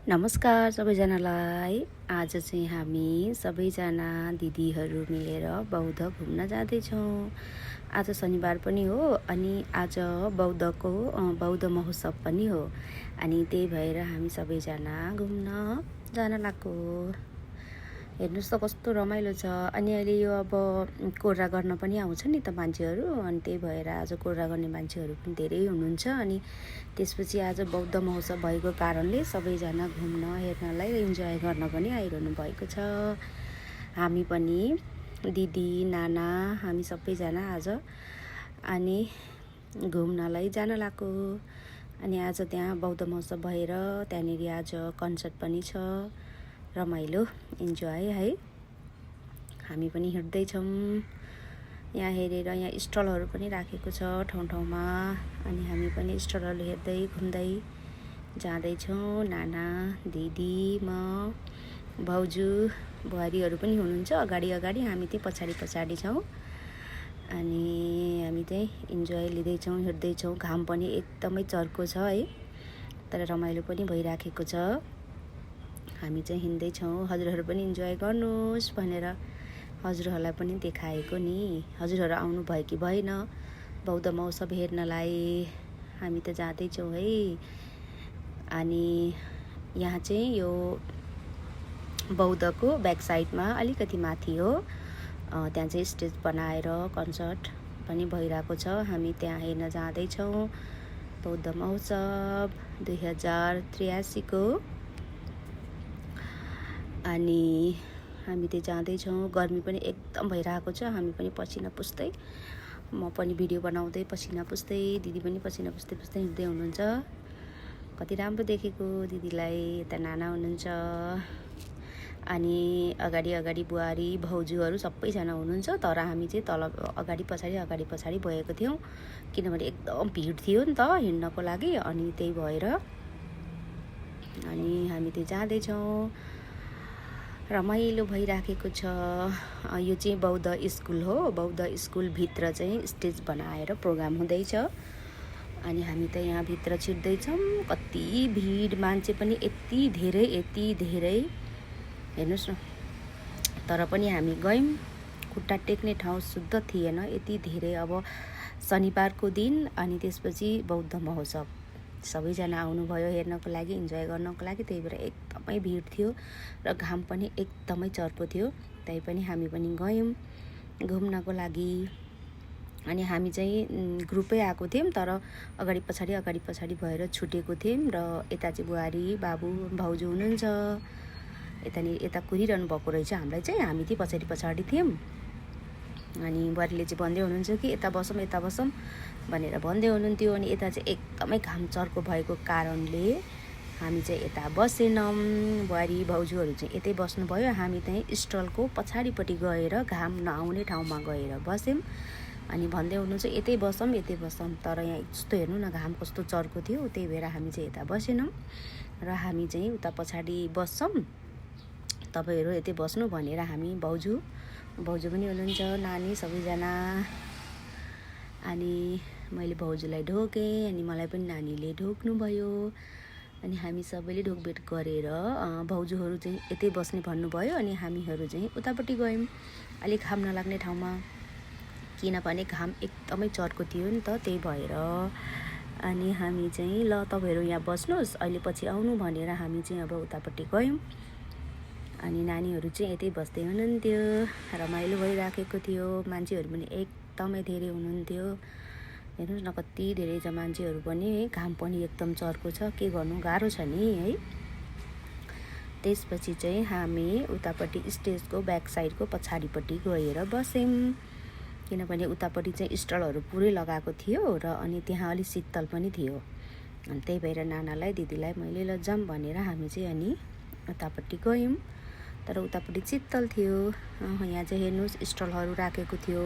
नमस्कार सबैजनालाई। आज चाहिँ हामी सबैजना दिदीहरू मिलेर बौद्ध घुम्न जाँदैछौँ। आज शनिबार पनि हो अनि आज बौद्ध महोत्सव पनि हो अनि त्यही भएर हामी सबैजना घुम्न जान लागेको। हेर्नुहोस् त कस्तो रमाइलो छ। अनि अहिले यो अब कोर्रा गर्न पनि आउँछ नि त मान्छेहरू, अनि त्यही भएर आज कोर्रा गर्ने मान्छेहरू पनि धेरै हुनुहुन्छ। अनि त्यसपछि आज बौद्ध महोत्सव भएको कारणले सबैजना घुम्न हेर्नलाई इन्जोय गर्न पनि आइरहनु भएको छ। हामी पनि दिदी नाना हामी सबैजना आज अनि घुम्नलाई जान लागेको। अनि आज त्यहाँ बौद्ध महोत्सव भएर त्यहाँनिर आज कन्सर्ट पनि छ, रमाइलो इन्जोय है। हामी पनि हिँड्दैछौँ, यहाँ हेरेर यहाँ स्टलहरू पनि राखेको छ ठाउँ ठाउँमा। अनि हामी पनि स्टलहरू हेर्दै घुम्दै जाँदैछौँ। नाना दिदी म भाउजू बुहारीहरू पनि हुनुहुन्छ अगाडि अगाडि, हामी चाहिँ पछाडि पछाडि छौँ। अनि हामी चाहिँ इन्जोय लिँदैछौँ, हिँड्दैछौँ। घाम पनि एकदमै चर्को छ है, तर रमाइलो पनि भइराखेको छ। हामी चाहिँ हिँड्दैछौँ। हजुरहरू पनि इन्जोय गर्नुहोस् भनेर हजुरहरूलाई पनि देखाएको नि। हजुरहरू आउनु भयो कि भएन बौद्ध महोत्सव हेर्नलाई? हामी त जाँदैछौँ है। अनि यहाँ चाहिँ यो बौद्धको ब्याक साइडमा अलिकति माथि हो, त्यहाँ चाहिँ स्टेज बनाएर कन्सर्ट पनि भइरहेको छ। हामी त्यहाँ हेर्न जाँदैछौँ बौद्ध महोत्सव 2083 को। अनि हामी चाहिँ जाँदैछौँ। गर्मी पनि एकदम भइरहेको छ। हामी पनि पसिना पुस्दै, म पनि भिडियो बनाउँदै पसिना पुस्दै, दिदी पनि पसिना पुस्दै पुस्दै हिँड्दै हुनुहुन्छ। कति राम्रो देखेको दिदीलाई। यता नाना हुनुहुन्छ अनि अगाडि अगाडि बुहारी भाउजूहरू सबैजना हुनुहुन्छ। तर हामी चाहिँ तल अगाडि पछाडि भएको थियौँ, किनभने एकदम भिड थियो नि त हिँड्नको लागि। अनि त्यही भएर अनि हामी चाहिँ जाँदैछौँ। रमाइलो भइराखेको छ। यो चाहिँ बौद्ध स्कुल हो। बौद्ध स्कुलभित्र चाहिँ स्टेज बनाएर प्रोग्राम हुँदैछ। अनि हामी त यहाँ भित्र छिर्दैछौँ। कति भिड, मान्छे पनि यति धेरै हेर्नुहोस् न। तर पनि हामी गयौँ, खुट्टा टेक्ने ठाउँ शुद्ध थिएन, यति धेरै। अब शनिबारको दिन अनि त्यसपछि बौद्ध महोत्सव, सबैजना आउनुभयो हेर्नको लागि, इन्जोय गर्नको लागि। त्यही भएर एकदमै भिड थियो र घाम पनि एकदमै चर्को थियो। त्यही पनि हामी पनि गयौँ घुम्नको लागि। अनि हामी चाहिँ ग्रुपै आएको थियौँ, तर अगाडि पछाडि भएर छुटेको थियौँ। र यता चाहिँ बुहारी बाबु भाउजू हुनुहुन्छ, यता कुरिरहनु भएको रहेछ हामीलाई चाहिँ। हामी चाहिँ पछाडि थियौँ। अनि बुहारीले चाहिँ भन्दै हुनुहुन्छ कि यता बसौँ भनेर भन्दै हुनुहुन्थ्यो। अनि यता चाहिँ एकदमै घाम चर्को भएको कारणले हामी चाहिँ यता बसेनौँ। बुहारी भाउजूहरू चाहिँ यतै बस्नुभयो। हामी चाहिँ स्टलको पछाडिपट्टि गएर घाम नआउने ठाउँमा गएर बस्यौँ। अनि भन्दै हुनुहुन्छ यतै बसौँ। तर यहाँ यस्तो हेर्नु न, घाम कस्तो चर्को थियो। त्यही भएर हामी चाहिँ यता बसेनौँ र हामी चाहिँ उता पछाडि बस्छौँ, तपाईँहरू यतै बस्नु भनेर हामी भाउजू पनि हुनुहुन्छ, नानी सबैजना। अनि मैले भाउजूलाई ढोकेँ, अनि मलाई पनि नानीले ढोक्नुभयो। अनि हामी सबैले ढोकभेट गरेर भाउजूहरू चाहिँ यतै बस्ने भन्नुभयो। अनि हामीहरू चाहिँ उतापट्टि गयौँ, अलिक घाम नलाग्ने ठाउँमा, किनभने घाम एकदमै चर्को थियो नि त। त्यही भएर अनि हामी चाहिँ ल तपाईँहरू यहाँ बस्नुहोस्, अहिले पछि आउनु भनेर हामी चाहिँ अब उतापट्टि गयौँ। अनि नानीहरू चाहिँ यतै बस्दै हुनुहुन्थ्यो। रमाइलो भइराखेको थियो। मान्छेहरू पनि एकदमै धेरै हुनुहुन्थ्यो। हेर्नुहोस् न कति धेरै छ मान्छेहरू पनि है। घाम पनि एकदम चर्को छ, के गर्नु, गाह्रो छ नि है। त्यसपछि चाहिँ हामी उतापट्टि स्टेजको ब्याक साइडको पछाडिपट्टि गएर बस्यौँ, किनभने उतापट्टि चाहिँ स्टलहरू पुरै लगाएको थियो र अनि त्यहाँ अलिक शीतल पनि थियो। अनि त्यही भएर नानालाई दिदीलाई मैले लजाम भनेर हामी चाहिँ अनि उतापट्टि गयौँ। तर उतापट्टि शीतल थियो। यहाँ चाहिँ हेर्नुहोस् स्टलहरू राखेको थियो।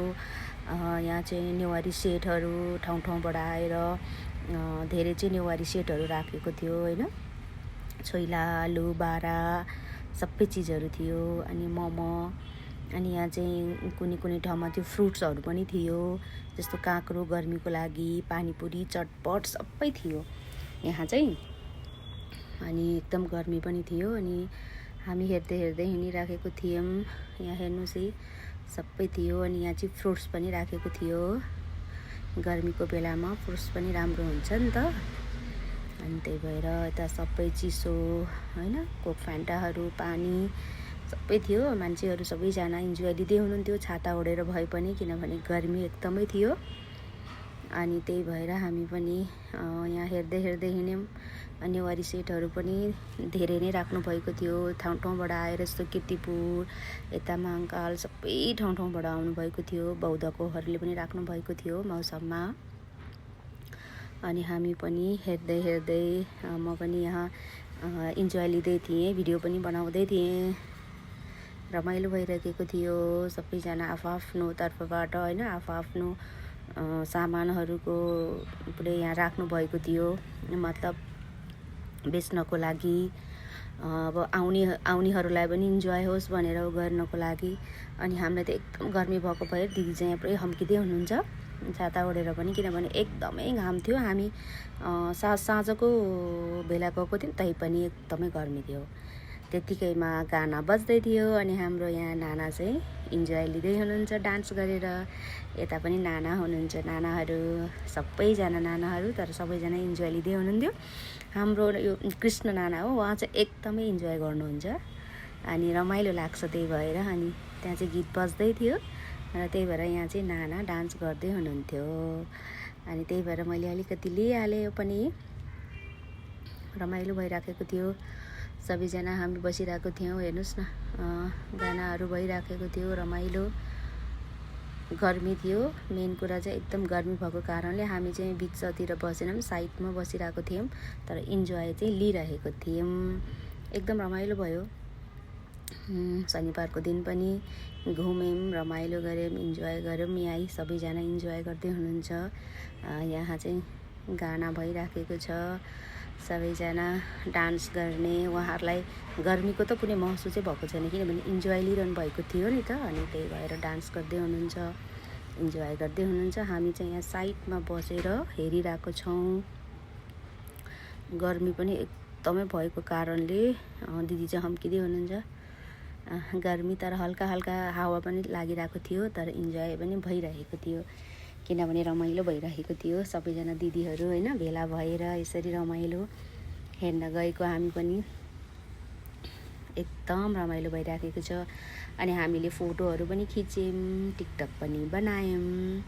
यहाँ चाहिँ नेवारी सेटहरू ठाउँबाट आएर धेरै चाहिँ नेवारी सेटहरू राखेको थियो होइन। छोइला, आलु, बारा सबै चिजहरू थियो। अनि मोमो, अनि यहाँ चाहिँ कुनै ठाउँमा त्यो फ्रुट्सहरू पनि थियो, जस्तो काँक्रो गर्मीको लागि, पानीपुरी, चटपट सबै थियो यहाँ चाहिँ। अनि एकदम गर्मी पनि थियो। अनि हामी हेर्दै हेर्दै हिँडिराखेको थियौँ। यहाँ हेर्नुहोस् है सबै थियो। अनि यहाँ चाहिँ फ्रुट्स पनि राखेको थियो। गर्मीको बेलामा फ्रुट्स पनि राम्रो हुन्छ नि त। अनि त्यही भएर यता सबै चिसो हैन, कोक फ्यान्टाहरू, पानी सबै थियो। मान्छेहरू सबैजना इन्जोय लिँदै हुनुहुन्थ्यो छाता ओढेर भए पनि, किनभने गर्मी एकदमै थियो। अनि त्यही भएर हामी पनि यहाँ हेर्दै हेर्दै हिँड्यौँ। अनि नेवारी सेटहरू पनि धेरै नै राख्नु भएको थियो। ठाउँ ठाउँबाट आएर जस्तो किर्तिपुर, यता महाकाल सबै ठाउँ ठाउँबाट आउनुभएको थियो। बौद्धकोहरूले पनि राख्नु भएको थियो मौसममा। अनि हामी पनि हेर्दै हेर्दै म पनि यहाँ इन्जोय लिँदै थिएँ, भिडियो पनि बनाउँदै थिएँ। रमाइलो भइरहेको थियो। सबैजना आफ्नो तर्फबाट हैन आफ्नो सामानहरूको पुरै यहाँ राख्नु भएको थियो, मतलब बेच्नको लागि। अब आउनेहरूलाई पनि इन्जोय होस् भनेर गर्नको लागि। अनि हामीलाई त एकदम गर्मी भएको भएर दिदी चाहिँ यहाँ पुरै हम्किँदै हुनुहुन्छ छाता ओढेर पनि, किनभने एकदमै घाम थियो। हामी साँझको बेला गएको थियौँ, तै पनि एकदमै गर्मी थियो। त्यतिकैमा गाना बज्दै थियो। अनि हाम्रो यहाँ नाना चाहिँ इन्जोय लिँदै हुनुहुन्छ डान्स गरेर। यता पनि नाना हुनुहुन्छ, नानाहरू सबैजना नानाहरू, तर सबैजना इन्जोय लिँदै हुनुहुन्थ्यो। हाम्रो यो कृष्ण नाना हो, उहाँ चाहिँ एकदमै इन्जोय गर्नुहुन्छ। अनि रमाइलो लाग्छ त्यही भएर। अनि त्यहाँ चाहिँ गीत बज्दै थियो र त्यही भएर यहाँ चाहिँ नाना डान्स गर्दै हुनुहुन्थ्यो। अनि त्यही भएर मैले अलिकति लिइहालेँ। यो पनि रमाइलो भइराखेको थियो। सबैजना हामी बसिरहेको थियौँ। हेर्नुहोस् न, गानाहरू भइराखेको थियो, रमाइलो। गर्मी थियो। मेन कुरा चाहिँ एकदम गर्मी भएको कारणले हामी चाहिँ बिचतिर बसेनौँ, साइडमा बसिरहेको थियौँ, तर इन्जोय चाहिँ लिइरहेको थियौँ। एकदम रमाइलो भयो। शनिबारको दिन पनि घुम्यौँ, रमाइलो गऱ्यौँ, इन्जोय गऱ्यौँ। यहाँ सबैजना इन्जोय गर्दै हुनुहुन्छ। यहाँ चाहिँ गाना भइराखेको छ, सबैजना डान्स गर्ने। उहाँहरूलाई गर्मीको त कुनै महसुसै भएको छैन, किनभने इन्जोय लिइरहनु भएको थियो नि त। अनि त्यही भएर डान्स गर्दै हुनुहुन्छ, इन्जोय गर्दै हुनुहुन्छ। हामी चाहिँ यहाँ साइडमा बसेर हेरिरहेको छौँ। गर्मी पनि एकदमै भएको कारणले दिदी चाहिँ हम्किँदै हुनुहुन्छ। गर्मी तर हल्का हल्का हावा पनि लागिरहेको थियो, तर इन्जोय पनि भइरहेको थियो, किनभने रमाइलो भइरहेको थियो। सबैजना दिदीहरू हैन भेला भएर यसरी रमाइलो हेर्न गएको हामी पनि। एकदम रमाइलो भइरहेको छ। अनि हामीले फोटोहरू पनि खिच्यौँ, टिकटक पनि बनायौँ।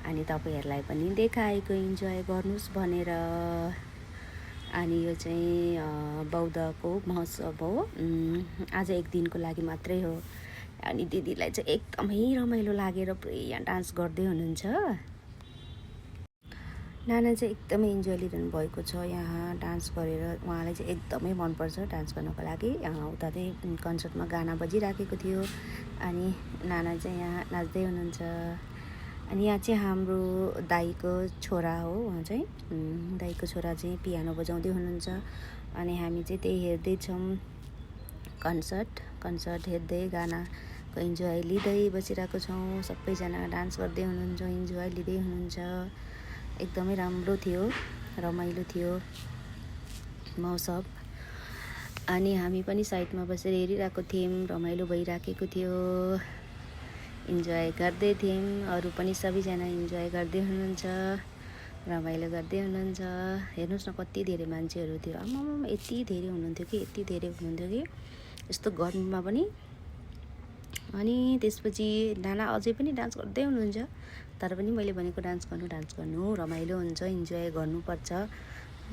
अनि तपाईँहरूलाई पनि देखाएको इन्जोय गर्नुहोस् भनेर। अनि यो चाहिँ बौद्धको महोत्सव हो, आज एक दिनको लागि मात्रै हो। अनि दिदीलाई चाहिँ एकदमै रमाइलो लागेर पुरै यहाँ डान्स गर्दै हुनुहुन्छ। नाना चाहिँ एकदमै इन्जोय लिइरहनु भएको छ यहाँ डान्स गरेर। उहाँलाई चाहिँ एकदमै मनपर्छ डान्स गर्नको लागि। उता चाहिँ कन्सर्टमा गाना बजिराखेको थियो, अनि नाना चाहिँ यहाँ नाच्दै हुनुहुन्छ। अनि यहाँ चाहिँ हाम्रो दाइको छोरा हो, उहाँ चाहिँ दाइको छोरा चाहिँ पियानो बजाउँदै हुनुहुन्छ। अनि हामी चाहिँ त्यही हेर्दैछौँ, कन्सर्ट हेर्दै गानाको इन्जोय लिँदै बसिरहेको छौँ। सबैजना डान्स गर्दै हुनुहुन्छ, इन्जोय लिँदै हुनुहुन्छ। एकदमै राम्रो थियो, रमाइलो थियो मौसम। अनि हामी पनि साइडमा बसेर हेरिरहेको थियौँ, रमाइलो भइराखेको थियो, इन्जोय गर्दै थियौँ। अरू पनि सबैजना इन्जोय गर्दै हुनुहुन्छ, रमाइलो गर्दै हुनुहुन्छ। हेर्नुहोस् न कति धेरै मान्छेहरू थियो। आमामा यति धेरै हुनुहुन्थ्यो कि यस्तो गर्मीमा पनि। अनि त्यसपछि नाना अझै पनि डान्स गर्दै हुनुहुन्छ, तर पनि मैले भनेको डान्स गर्नु रमाइलो हुन्छ, इन्जोय गर्नुपर्छ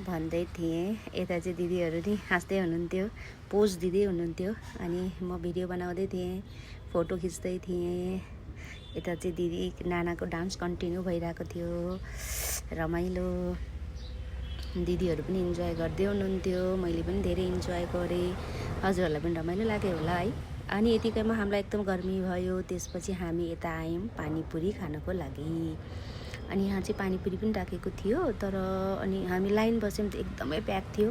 भन्दै थिएँ। यता चाहिँ दिदीहरू नि हाँस्दै हुनुहुन्थ्यो, पोज दिँदै हुनुहुन्थ्यो। अनि म भिडियो बनाउँदै थिएँ, फोटो खिच्दै थिएँ। यता चाहिँ दिदी नानाको डान्स कन्टिन्यू भइरहेको थियो, रमाइलो। दिदीहरू पनि इन्जोय गर्दै हुनुहुन्थ्यो, मैले पनि धेरै इन्जोय गरेँ। हजुरहरूलाई पनि रमाइलो लाग्यो होला है। अनि यतिकैमा हामीलाई एकदम गर्मी भयो। त्यसपछि हामी यता आयौँ पानीपुरी खानको लागि। अनि यहाँ चाहिँ पानीपुरी पनि राखेको थियो, तर अनि हामी लाइन बस्यौँ त एकदमै प्याक थियो।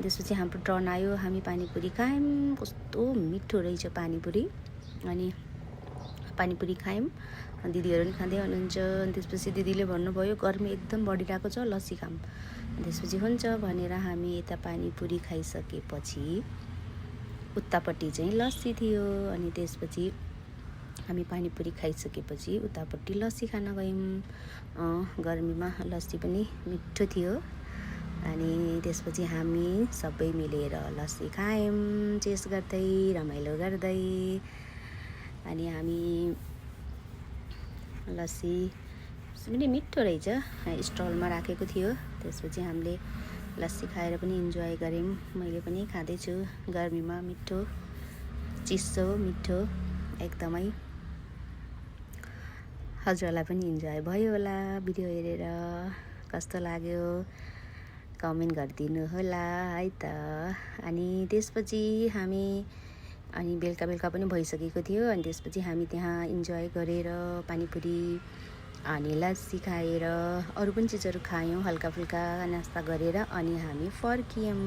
त्यसपछि हाम्रो टर्न आयो, हामी पानीपुरी खायौँ। कस्तो मिठो रहेछ पानीपुरी। अनि पानीपुरी खायौँ, दिदीहरू पनि खाँदै हुनुहुन्छ। अनि त्यसपछि दिदीले भन्नुभयो गर्मी एकदम बढिरहेको छ, लस्सी खाऊँ। त्यसपछि हुन्छ भनेर हामी यता पानीपुरी खाइसकेपछि उतापट्टि चाहिँ लस्सी थियो। अनि त्यसपछि हामी पानीपुरी खाइसकेपछि उतापट्टि लस्सी खान गयौँ। गर्मीमा लस्सी पनि मिठो थियो। अनि त्यसपछि हामी सबै मिलेर लस्सी खायौँ, चेस गर्दै रमाइलो गर्दै। अनि हामी लस्सी पनि मिठो रहेछ, स्टलमा राखेको थियो। त्यसपछि हामीले लस्सी खाएर पनि इन्जोय गऱ्यौँ। मैले पनि खाँदैछु गर्मीमा, मिठो चिसो मिठो एकदमै। हजुरहरूलाई पनि इन्जोय भयो होला भिडियो हेरेर, कस्तो लाग्यो कमेन्ट गरिदिनु होला है त। अनि त्यसपछि हामी बेलुका पनि भइसकेको थियो। अनि त्यसपछि हामी त्यहाँ इन्जोय गरेर पानीपुरी अनि लस्सी खाएर अरू पनि चिजहरू खायौँ, हल्का फुल्का नास्ता गरेर अनि हामी फर्कियौँ।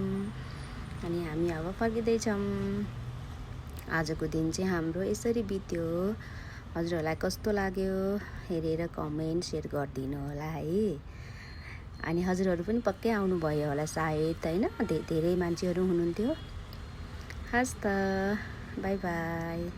अनि हामी अब फर्किँदैछौँ। आजको दिन चाहिँ हाम्रो यसरी बित्यो। हजुरहरूलाई कस्तो लाग्यो हेरेर कमेन्ट सेयर गरिदिनु होला है। अनि हजुरहरू पनि पक्कै आउनुभयो होला सायद होइन, धेरै मान्छेहरू हुनुहुन्थ्यो। हस् त, बाई बाई।